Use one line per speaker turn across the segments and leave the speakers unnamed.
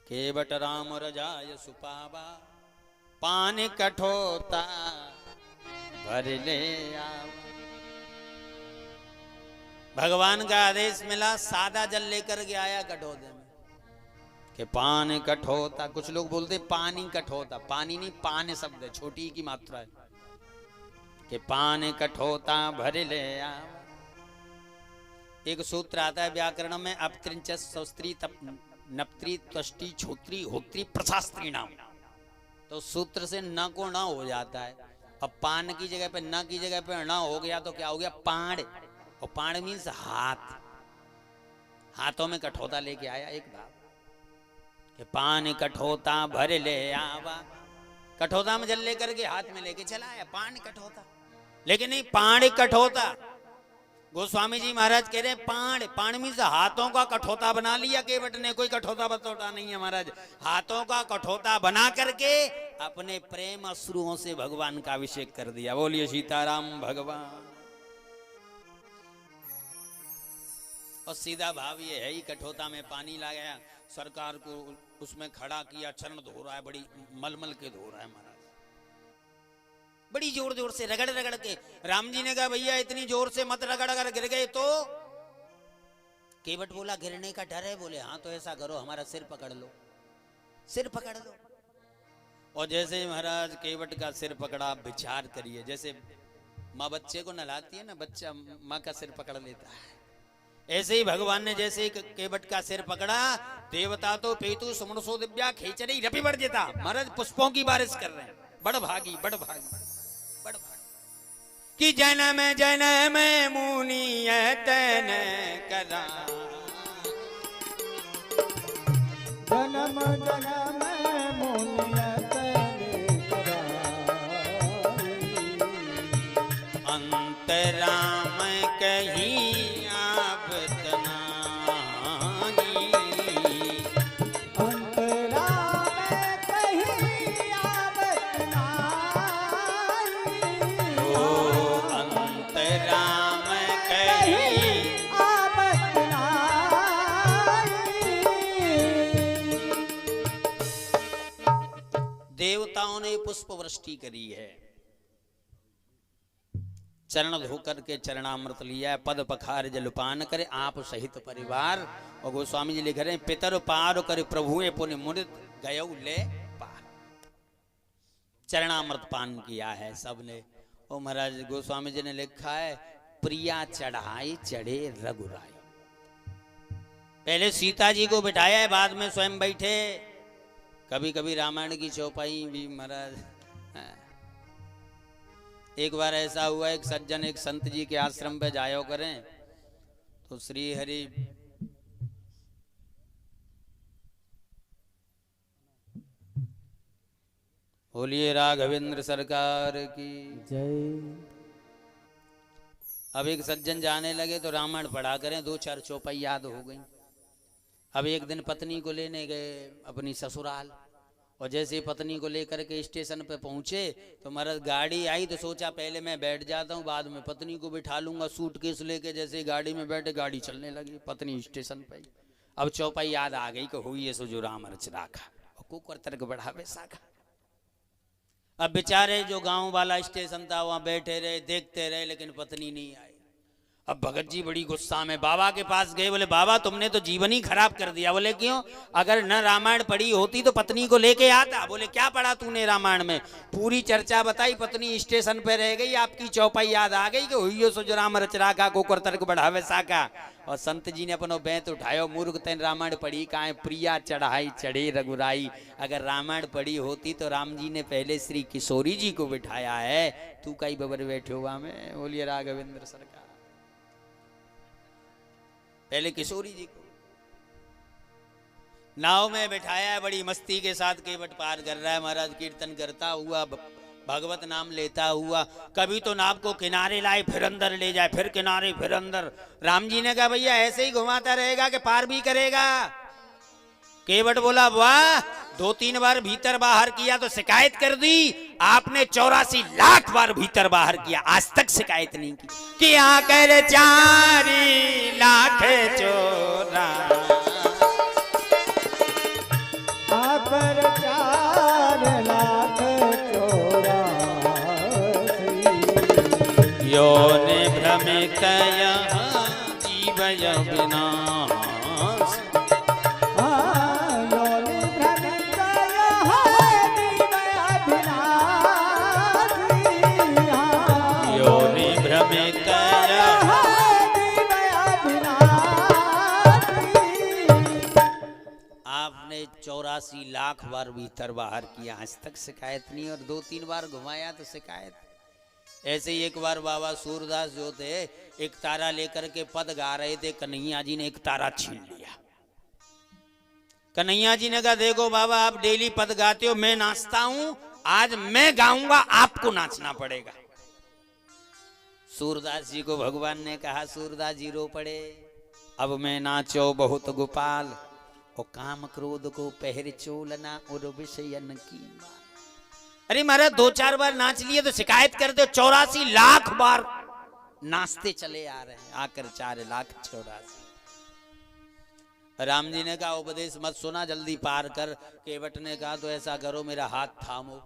केवट राम रजाय सुपावा, पान कठोता भर ले आवा। भगवान का आदेश मिला, सादा जल लेकर के आया कठोते में कि पान कठोता। कुछ लोग बोलते पानी कठोता, पानी नहीं पान शब्द है, छोटी की मात्रा है कि पान कठोता भर ले आवा। एक सूत्र आता है व्याकरण में, अपत्रिंच सौस्त्री नप्त्री त्वष्टि छोत्री होत्री प्रशास्त्री नाम। तो सूत्र से न को न हो जाता है। अब पान की जगह पे न की जगह पे न हो गया तो क्या हो गया पाण। और पाण मीन्स हाथ, हाथों में कठोता लेके आया एक भाव कि पान कठोता भर ले आवा। कठोता में जल लेकर के हाथ में लेके चला आया, पान कठोता। लेकिन नहीं, पाण कठोता। गोस्वामी जी महाराज कह रहे हैं पाण, पाण मीन्स हाथों का कठोता बना लिया केवट ने। कोई कठोता बतौता नहीं है महाराज, हाथों का कठोता बना करके अपने प्रेम अश्रुओं से भगवान का अभिषेक कर दिया। बोलिए सीताराम भगवान। और सीधा भाव ये है ही, कठोता में पानी लगाया, सरकार को उसमें खड़ा किया, चरण धो रहा है, बड़ी मलमल के धो रहा है महाराज, बड़ी जोर जोर से रगड़ रगड़ के। राम जी ने कहा भैया इतनी जोर से मत रगड़, अगर गिर गए तो। केवट बोला गिरने का डर है? बोले हाँ तो ऐसा करो हमारा सिर पकड़ लो, सिर पकड़ लो। और जैसे महाराज केवट का सिर पकड़ा, विचार करिए, जैसे माँ बच्चे को नहलाती है ना, बच्चा माँ का सिर पकड़ लेता है, ऐसे ही भगवान ने जैसे ही केवट का सिर पकड़ा, देवता तो पेतु सुमनसो दिव्या खेचरी रपी बढ़ देता। महाराज पुष्पों की बारिश कर रहे हैं, बड़ भागी बड़ भागी बड़ भागी कि जन्म जन्म मुनि तन करा,
जन्म जन्म मुनि तन करा,
अंतराम कही देवताओं ने पुष्प वृष्टि करी है, चरण धोकर के चरणामृत लिया है, पद पखार जलपान करे आप सहित परिवार। और गोस्वामी जी लिख रहे हैं पितर पार कर प्रभुए पुण्य मुनित गयो ले पार। चरणामृत पान किया है सबने। और महाराज गोस्वामी जी ने लिखा है प्रिया चढ़ाई चढ़े रघुराई। पहले सीता जी को बिठाया है, बाद में स्वयं बैठे। कभी कभी रामायण की चौपाई भी महाराज, एक बार ऐसा हुआ एक सज्जन एक संत जी के आश्रम पे जायो करें, तो श्री हरि बोलिए राघवेंद्र सरकार की
जय।
अब एक सज्जन जाने लगे तो रामायण पढ़ा करें, दो चार चौपाई याद हो गई। अब एक दिन पत्नी को लेने गए अपनी ससुराल, और जैसे पत्नी को लेकर के स्टेशन पे पहुंचे तो महाराज गाड़ी आई, तो सोचा पहले मैं बैठ जाता हूँ, बाद में पत्नी को बिठा लूंगा। सूटकेस लेके जैसे गाड़ी में बैठे, गाड़ी चलने लगी, पत्नी स्टेशन पे। अब चौपाई याद आ गई कि हुई सो जो राम रच राखा और कुकर तर्क बढ़ावे साखा। अब बेचारे जो गांव वाला स्टेशन था वहां बैठे रहे, देखते रहे, लेकिन पत्नी नहीं आई। अब भगत जी बड़ी गुस्सा में बाबा के पास गए, बोले बाबा तुमने तो जीवन ही खराब कर दिया। बोले क्यों? अगर न रामायण पढ़ी होती तो पत्नी को लेके आता। बोले क्या पढ़ा तूने रामायण में? पूरी चर्चा बताई, पत्नी स्टेशन पे रह गई, आपकी चौपाई याद आ गई कि हुई सो जो राम रच राखा कोकर तर्क बढ़ावे साका। और संत जी ने अपनो बेंत उठायो, मूर्ख तेन रामायण पढ़ी काहे? प्रिया चढ़ाई चढ़े रघुराई। अगर रामायण पढ़ी होती तो राम जी ने पहले श्री किशोरी जी को बिठाया है, तू कई बबर बैठे हुआ में। बोलिए राघवेंद्र सरकार। पहले किशोरी जी को नाव में बिठाया है, बड़ी मस्ती के साथ केवट पार कर रहा है महाराज, कीर्तन करता हुआ, भगवत नाम लेता हुआ। कभी तो नाव को किनारे लाए, फिर अंदर ले जाए, फिर किनारे, फिर अंदर। राम जी ने कहा भैया ऐसे ही घुमाता रहेगा कि पार भी करेगा? केवट बोला वाह, 2-3 बार भीतर बाहर किया तो शिकायत कर दी, आपने 84 लाख बार भीतर बाहर किया, आज तक शिकायत नहीं की। कि आकर 4 लाख चोरा योनि भ्रमित यहाँ जीवय विनाश।
योनि भ्रमित यहाँ जीवय अविनाशी।
योनि भ्रमित यहाँ
जीवय अविनाशी।
आपने 84 लाख बार भीतर बाहर किया, आज तक शिकायत नहीं, और 2-3 बार घुमाया तो शिकायत। ऐसे ही एक बार बाबा सूरदास जो थे एक तारा लेकर के पद गा रहे थे, कन्हैया जी ने एक तारा छीन लिया। कन्हैया जी ने कहा देखो बाबा आप डेली पद गाते हो, मैं नाचता हूं, आज मैं गाऊंगा, आपको नाचना पड़ेगा। सूरदास जी को भगवान ने कहा सूरदास जी रो पड़े, अब मैं नाचो बहुत गोपाल, और काम क्रोध को पहर चोलना और विषयन की मान। अरे महाराज 2-4 बार नाच लिए तो शिकायत करते हो, 84 लाख बार नाचते चले आ रहे हैं, आकर 4,84,000। राम जी ने कहा उपदेश मत सुना, जल्दी पार कर। केवट ने कहा तो ऐसा करो मेरा हाथ थामो,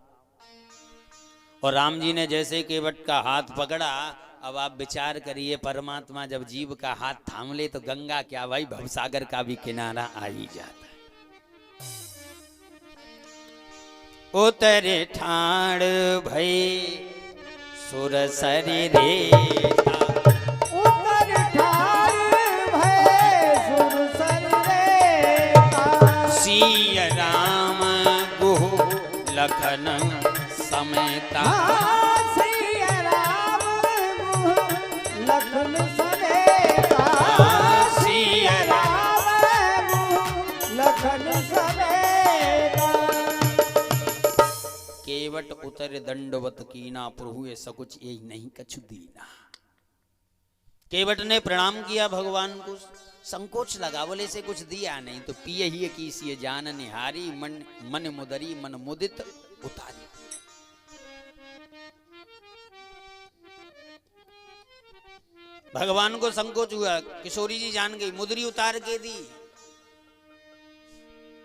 और राम जी ने जैसे केवट का हाथ पकड़ा, अब आप विचार करिए परमात्मा जब जीव का हाथ थाम ले तो गंगा क्या भाई भवसागर का भी किनारा आ ही जाता है। उतरे ठाण भई सुरसरी रेता,
उतर ठाड़ भय सुरसरी रेता।
सिय राम गुह लखन समेता।
सिय राम गुह लखन समेता।
सिय
राम गुह लखन समेता।
केवट उतर दंडवत कीना, प्रभु ये सकुच यही नहीं कछु दीना। केवट ने प्रणाम किया भगवान को, संकोच लगा, बोले से कुछ दिया नहीं, तो पिए ही की सी जान निहारी, मन मुदरी मन मुदित उतारी। भगवान को संकोच हुआ, किशोरी जी जान गई, मुदरी उतार के दी।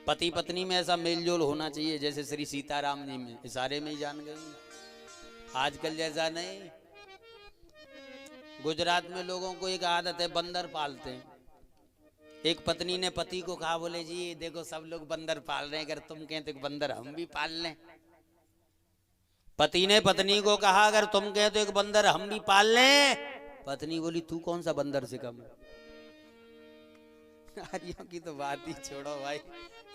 पति पत्नी में ऐसा मेलजोल होना चाहिए जैसे श्री सीताराम जी में, इशारे में ही जान गई। आजकल जैसा नहीं। गुजरात में लोगों को एक आदत है, बंदर पालते हैं। एक पत्नी ने पति को कहा, बोले जी देखो सब लोग बंदर पाल रहे हैं, अगर तुम कहते तो बंदर हम भी पाल लें। पति ने पत्नी को कहा, अगर तुम कहते तो एक बंदर हम भी पाल लें। पत्नी बोली तू कौन सा बंदर से कम है। नारियों की तो बात ही छोड़ो भाई।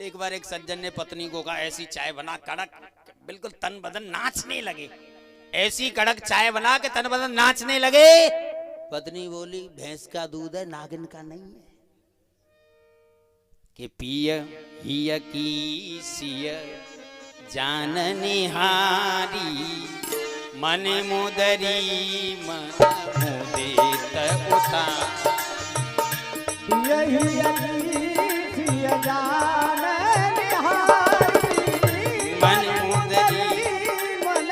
एक बार एक सज्जन ने पत्नी को कहा, ऐसी चाय बना कड़क, बिल्कुल तन बदन नाचने लगे, ऐसी कड़क चाय बना के तन बदन नाचने लगे। पत्नी बोली भैंस का दूध है, नागिन का नहीं है। कि पिय हिय की सिय जान निहारी, मन मुदरी मन मुदित उतार।
यही सिय जान निहारी,
मन मुदरी
मन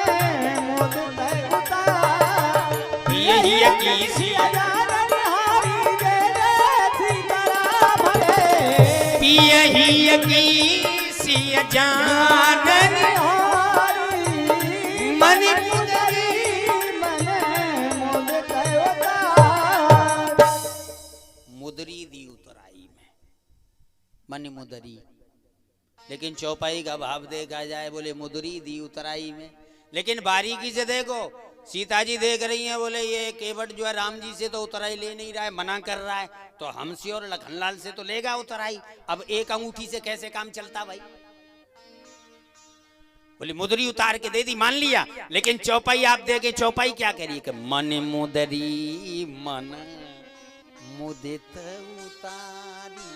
मुदित उतार।
यही की सिय
जान निहारी, जय जय सीताराम हरे।
पिय हिय की सिय जान
निहारी,
मन
मुदरी मन मुदित उतार।
मुदरी दी उतराई में, मन मुदरी। लेकिन चौपाई का भाव देखा जाए, बोले मुदरी दी उतराई में। लेकिन बारीकी से देखो, सीता जी देख रही हैं, बोले ये केवट जो है राम जी से तो उतराई ले नहीं रहा है, मना कर रहा है, तो हमसे और लखनलाल से तो लेगा उतराई। अब एक अंगूठी से कैसे काम चलता भाई। बोले मुदरी उतार के दे दी, मान लिया। लेकिन चौपाई आप देखे, चौपाई क्या कह रही है कि मन मुदरी मन मुदित उतारी।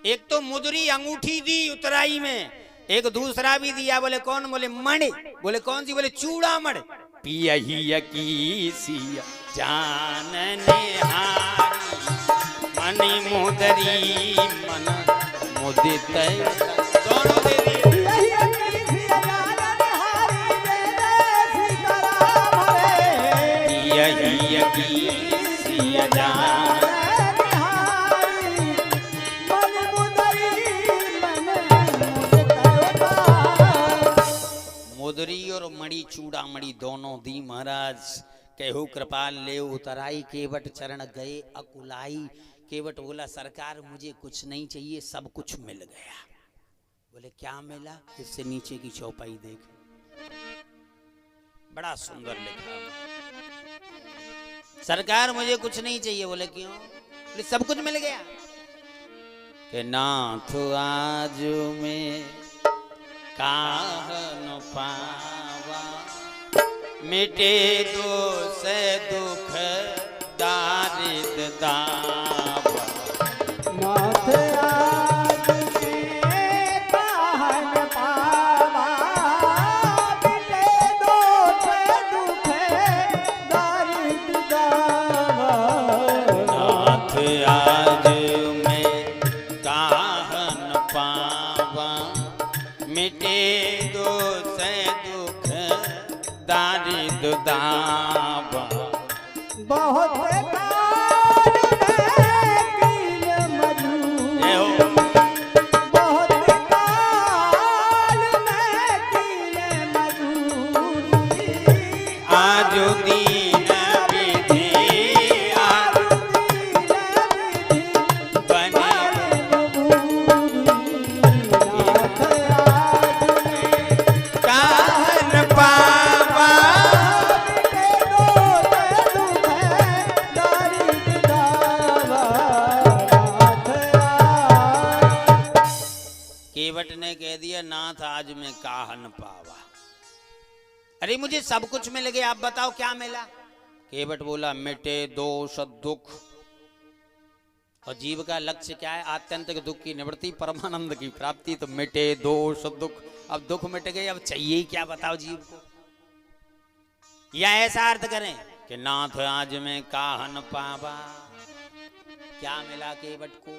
एक तो मुदरी अंगूठी दी उतराई में, एक दूसरा भी दिया। बोले कौन? बोले मणि। बोले कौन सी? बोले चूड़ामण। पिया ही की सिया जान निहारी, मन मुदरी मन मुदित। दोनों दे दिए। पिया की सिया जान मुदरी और मणि चूड़ामणि दोनों दी महाराज। केहू कृपाल ले उतराई, केवट चरण गए अकुलाई। केवट बोला सरकार मुझे कुछ नहीं चाहिए, सब कुछ मिल गया। बोले क्या मिला? इससे नीचे की चौपाई देख, बड़ा सुंदर लिखा। सरकार मुझे कुछ नहीं चाहिए। बोले क्यों? बोले सब कुछ मिल गया। कि नाथ आज में काहन पावा, मिटे दोष दुख दारिद दावा।
नाथ आज में काहन पावा, मिटे दोष दुख दारिद दावा।
नाथ आज में काहन पावा, मिटे दोष दुख दारिद दावा।
बहुत काल में कील मजूरी, बहुत काल में कील मजूरी।
आज दीन विधि आज बने काहन पावा। केवट ने कह दिया नाथ आज मैं काहन पावा। अरे मुझे सब कुछ मिल गया, आप बताओ क्या मिला? केवट बोला मिटे दोष दुख। और जीव का लक्ष्य क्या है? आत्यंतिक दुख की निवृत्ति, परमानंद की प्राप्ति। तो मिटे दोष दुख, अब दुख मिट गए, अब चाहिए ही क्या बताओ जीव को? या ऐसा अर्थ करें कि नाथ आज में काहन पावा। क्या मिला केवट को?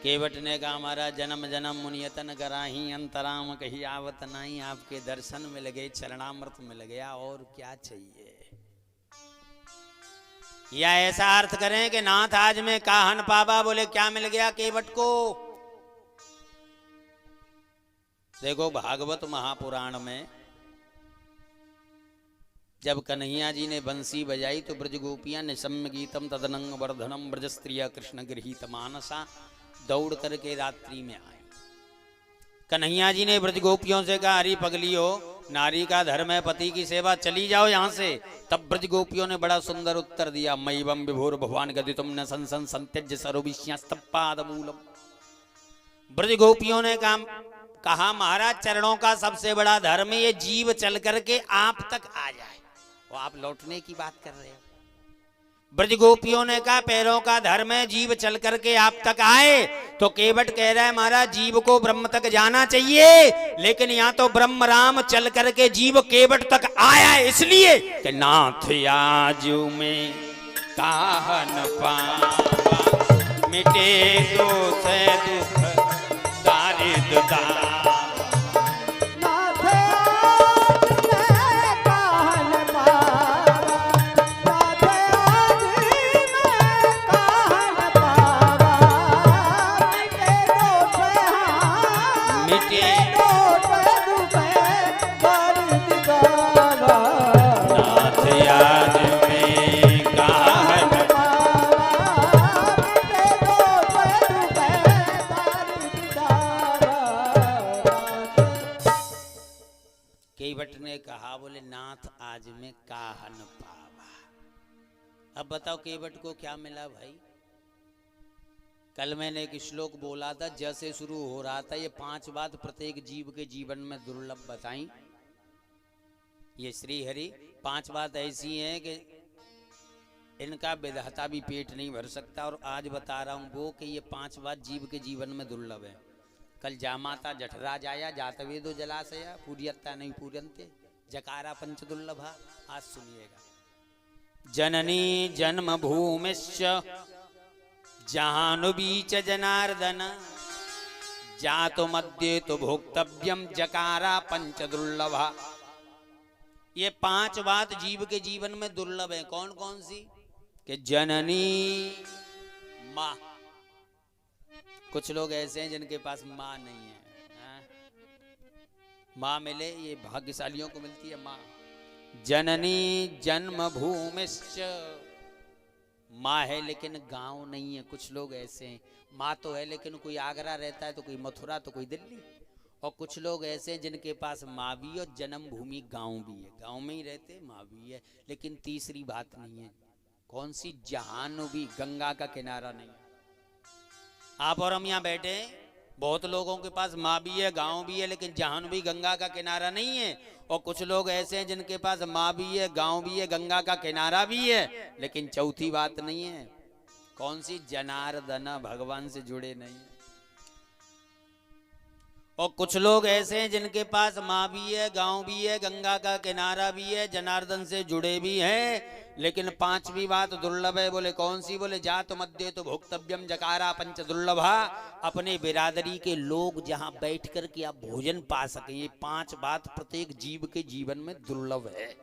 केवट ने कहा हमारा जन्म जन्म मुनियतन कराही, अंतराम कही आवत नहीं। आपके दर्शन मिल गए, चरणामृत मिल गया, और क्या चाहिए? या ऐसा अर्थ करें कि नाथ आज में काहन पावा। बोले क्या मिल गया केवट को? देखो भागवत महापुराण में जब कन्हैया जी ने बंसी बजाई तो ब्रज गोपियां निशम्य गीतम तदनंग वर्धनम ब्रज स्त्रिया कृष्ण गृहीत मानसा दौड़ करके रात्रि में आए। कन्हैया जी ने ब्रज गोपियों से कहा हरी पगली हो, नारी का धर्म है पति की सेवा, चली जाओ यहाँ से। तब ब्रज गोपियों ने बड़ा सुंदर उत्तर दिया, मयिवम विभोर भगवान गति तुमने संसन संत्यज सरोविश्यास्तपाद मूलम। ब्रज गोपियों ने कहा महाराज चरणों का सबसे बड़ा धर्म ये जीव चल करके आप तक आ जाए। वो आप लौटने की बात कर रहे हो। ब्रज गोपियों ने कहा पैरों का धर्म है जीव चल करके आप तक आए। तो केवट कह रहा है महाराज जीव को ब्रह्म तक जाना चाहिए, लेकिन यहाँ तो ब्रह्म राम चल करके जीव केवट तक आया है, इसलिए कि नाथ आज में काहन पावा, मिटे दोष दुख दारिद दावा। केवट ने कहा बोले नाथ आज में काहन पावा। अब बताओ केवट को क्या मिला भाई? कल मैंने एक श्लोक बोला था, जैसे शुरू हो रहा था, ये 5 बात प्रत्येक जीव के जीवन में दुर्लभ बताई। ये श्री हरि 5 बात ऐसी हैं कि इनका विधाता भी पेट नहीं भर सकता। और आज बता रहा हूं वो कि ये 5 बात जीव के जीवन में दुर्लभ है। कल जामाता जठराज आया, जातवेदो जलाशया पूर्यत्ता नहीं पूर्यन्ते जकारा पंच दुर्लभा। आज सुनिएगा। जननी जन्म भूमिश्च जहानु बीच जनार्दन, जातो मध्य तो भोक्तव्यम जकारा पंच दुर्लभा। ये 5 बात जीव के जीवन में दुर्लभ है। कौन कौन सी? कि जननी माँ। कुछ लोग ऐसे हैं जिनके पास माँ नहीं है, हाँ? माँ मिले ये भाग्यशालियों को मिलती है माँ। जननी जन्मभूमिश्च, माँ है लेकिन गांव नहीं है। कुछ लोग ऐसे हैं, माँ तो है लेकिन कोई आगरा रहता है, तो कोई मथुरा, तो कोई दिल्ली। और कुछ लोग ऐसे हैं जिनके पास माँ भी और जन्म भूमि गांव भी है, गांव में ही रहते, माँ भी है, लेकिन तीसरी बात नहीं है। कौन सी? जहान भी, गंगा का किनारा नहीं। आप और हम यहाँ बैठे हैं, बहुत लोगों के पास माँ भी है, गांव भी है, लेकिन जहान भी, गंगा का किनारा नहीं है। और कुछ लोग ऐसे हैं जिनके पास माँ भी है, गांव भी है, गंगा का किनारा भी है, लेकिन चौथी बात नहीं है। कौन सी? जनार्दन, भगवान से जुड़े नहीं। और कुछ लोग ऐसे हैं जिनके पास माँ भी है, गांव भी है, गंगा का किनारा भी है, जनार्दन से जुड़े भी हैं, लेकिन पांचवी बात दुर्लभ है। बोले कौन सी? बोले जात मध्य तो भोक्तव्यम जकारा पंच दुर्लभा, अपने बिरादरी के लोग जहां बैठ कर के आप भोजन पा सके। ये पांच बात प्रत्येक जीव के जीवन में दुर्लभ है।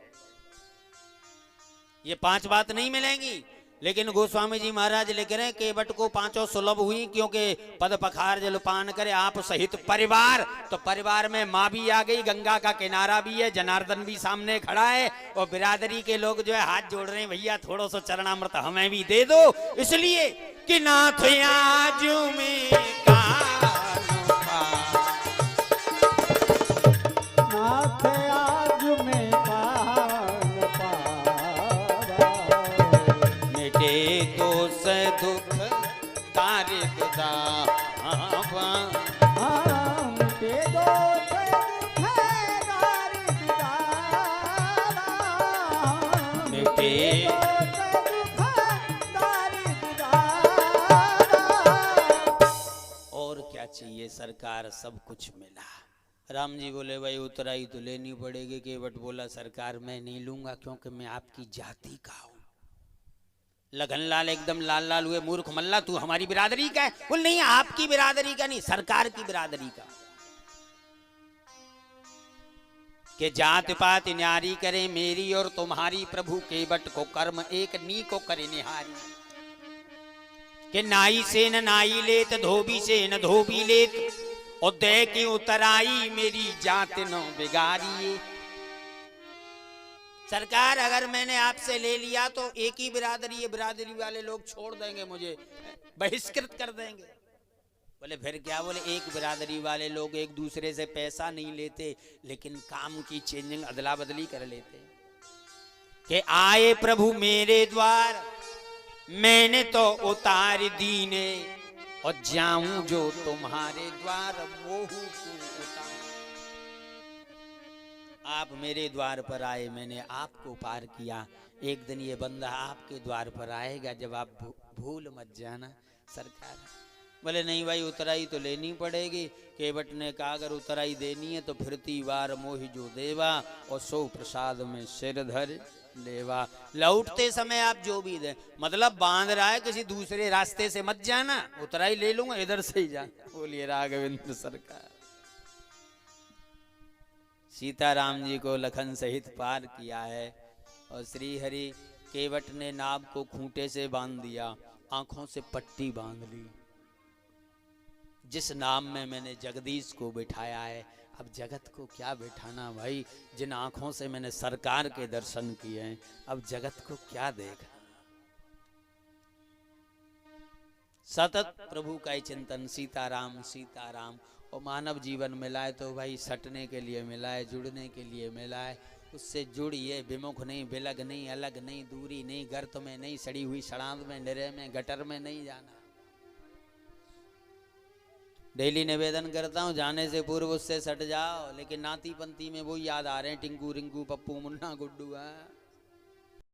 ये पांच बात नहीं मिलेंगी, लेकिन गोस्वामी जी महाराज लिख रहे हैं केवट को पांचों सुलभ हुई, क्योंकि पद पखार जलपान करे आप सहित परिवार। तो परिवार में माँ भी आ गई, गंगा का किनारा भी है, जनार्दन भी सामने खड़ा है, और बिरादरी के लोग जो है हाथ जोड़ रहे हैं, भैया थोड़ा सा चरणामृत हमें भी दे दो। इसलिए कि नाथ आज में
नाथ आज में कान पावा,
मिटे दोष दुख तारिक दावा,
मिटे दोष दुख तारिक दावा,
मिटे
दोष दुख तारिक दावा।
और क्या चाहिए? सरकार सब कुछ मिला। राम जी बोले भाई उतराई तो लेनी पड़ेगी। केवट बोला सरकार मैं नहीं लूंगा, क्योंकि मैं आपकी जाति का हूं। लगनलाल एकदम लाल लाल हुए, मूर्ख मल्ला तू हमारी बिरादरी का है? बोल नहीं, आपकी बिरादरी का नहीं, सरकार की बिरादरी का। कि जात पात न्यारी करे मेरी और तुम्हारी, प्रभु केवट को कर्म एक नी को करे निहारी। कि नाई से न नाई लेत, धोबी से न धोबी लेत, और दे की उतराई मेरी जात न बिगाड़िए। सरकार अगर मैंने आपसे ले लिया तो एक ही बिरादरी है, बिरादरी वाले लोग छोड़ देंगे, मुझे बहिष्कृत कर देंगे। बोले फिर क्या? बोले एक बिरादरी वाले लोग एक दूसरे से पैसा नहीं लेते, लेकिन काम की चेंजिंग अदला बदली कर लेते। कि आए प्रभु मेरे द्वार, मैंने तो उतार दीने, और जाऊं जो तुम्हारे द्वार मोहू को उतार। आप मेरे द्वार पर आए, मैंने आपको पार किया, एक दिन ये बंदा आपके द्वार पर आएगा, जब आप भूल मत जाना। सरकार बोले नहीं भाई उतराई तो लेनी पड़ेगी। केवट ने कहा अगर उतराई देनी है तो फिरती बार मोहि जो देवा, और सो प्रसाद में सिर धर लेवा। लौटते समय आप जो भी दें, मतलब बांध रहा है किसी दूसरे रास्ते से मत जाना, उतराई ले लूंगा, इधर से ही जाना। बोलिए राघवेंद्र सरकार। सीताराम जी को लखन सहित पार किया है, और श्री हरि केवट ने नाव को खूंटे से बांध दिया, आंखों से पट्टी बांध ली। जिस नाम में मैंने जगदीश को बिठाया है, अब जगत को क्या बिठाना भाई। जिन आंखों से मैंने सरकार के दर्शन किए हैं, अब जगत को क्या देखना। सतत प्रभु का ही चिंतन, सीताराम सीताराम। और मानव जीवन मिला है तो भाई सटने के लिए मिला है, जुड़ने के लिए मिला है। उससे जुड़िए, विमुख नहीं, बिलग नहीं, अलग नहीं, दूरी नहीं, गर्त में नहीं, सड़ी हुई सड़ांध में, निरे में, गटर में नहीं जाना। डेली निवेदन करता हूँ जाने से पूर्व उससे सट जाओ, लेकिन नाती पंती में वो याद आ रहे हैं, टिंकू रिंकू पप्पू मुन्ना गुड्डू है।